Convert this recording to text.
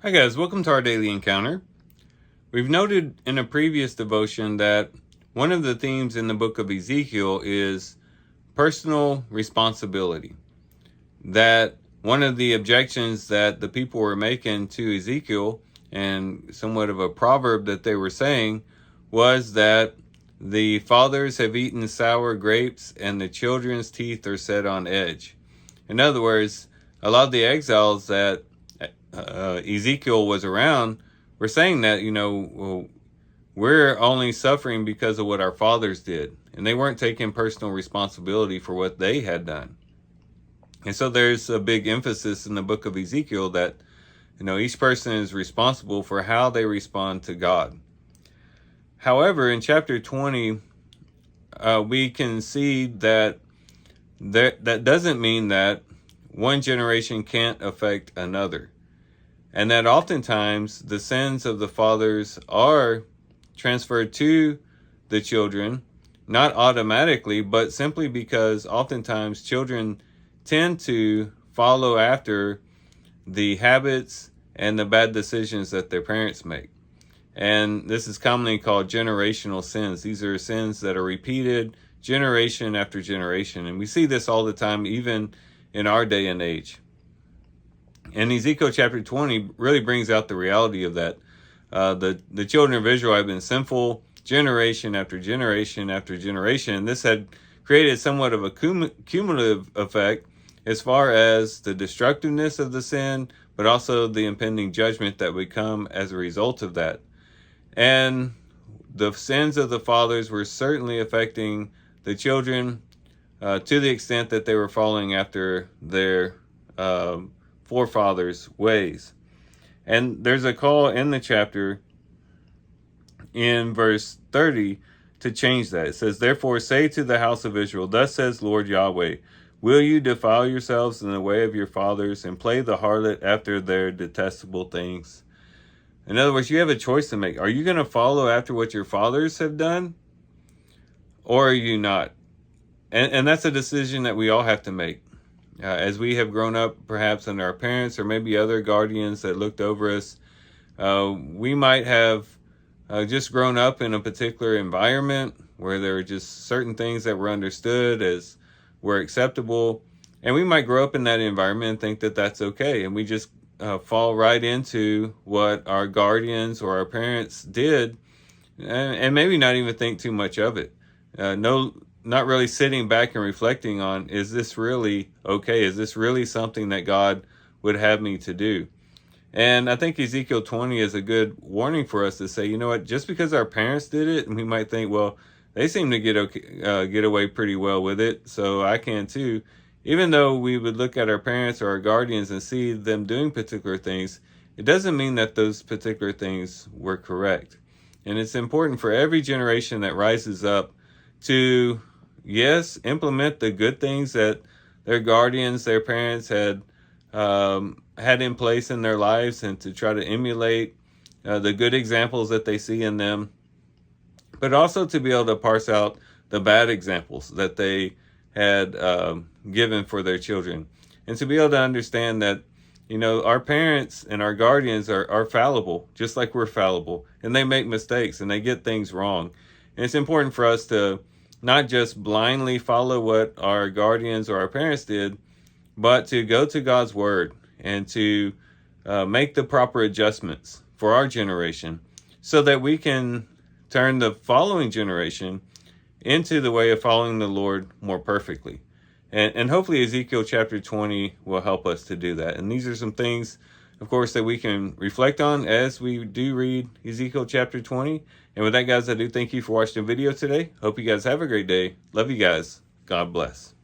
Hi guys, welcome to our daily encounter. We've noted in a previous devotion that one of the themes in the book of Ezekiel is personal responsibility. That one of the objections that the people were making to Ezekiel, and somewhat of a proverb that they were saying, was that the fathers have eaten sour grapes and the children's teeth are set on edge. In other words, a lot of the exiles that Ezekiel was around were saying that, well, we're only suffering because of what our fathers did. And they weren't taking personal responsibility for what they had done. And so there's a big emphasis in the book of Ezekiel that, each person is responsible for how they respond to God. However, in chapter 20, we can see that that doesn't mean that one generation can't affect another. And that oftentimes the sins of the fathers are transferred to the children, not automatically, but simply because oftentimes children tend to follow after the habits and the bad decisions that their parents make. And this is commonly called generational sins. These are sins that are repeated generation after generation. And we see this all the time, even in our day and age. And Ezekiel chapter 20 really brings out the reality of that. The children of Israel have been sinful generation after generation after generation. And this had created somewhat of a cumulative effect as far as the destructiveness of the sin, but also the impending judgment that would come as a result of that. And the sins of the fathers were certainly affecting the children to the extent that they were following after their forefathers' ways. And there's a call in the chapter in verse 30 to change that. It says, "Therefore say to the house of Israel, thus says Lord Yahweh, will you defile yourselves in the way of your fathers and play the harlot after their detestable things?" In other words, you have a choice to make. Are you going to follow after what your fathers have done? Or are you not? And that's a decision that we all have to make. As we have grown up, perhaps under our parents or maybe other guardians that looked over us, we might have just grown up in a particular environment where there were just certain things that were understood as were acceptable. And we might grow up in that environment and think that that's okay. And we just fall right into what our guardians or our parents did, and maybe not even think too much of it. Not really sitting back and reflecting on, is this really okay? Is this really something that God would have me to do? And I think Ezekiel 20 is a good warning for us to say, you know what, just because our parents did it, and we might think, well, they seem to get away pretty well with it, so I can too. Even though we would look at our parents or our guardians and see them doing particular things, it doesn't mean that those particular things were correct. And it's important for every generation that rises up to, yes, implement the good things that their guardians, their parents had in place in their lives, and to try to emulate the good examples that they see in them, but also to be able to parse out the bad examples that they had given for their children, and to be able to understand that, our parents and our guardians are fallible, just like we're fallible, and they make mistakes and they get things wrong. And it's important for us to not just blindly follow what our guardians or our parents did, but to go to God's word and to make the proper adjustments for our generation so that we can turn the following generation into the way of following the Lord more perfectly. And hopefully Ezekiel chapter 20 will help us to do that. And these are some things, of course, that we can reflect on as we do read Ezekiel chapter 20. And with that, guys, I do thank you for watching the video today. Hope you guys have a great day. Love you guys. God bless.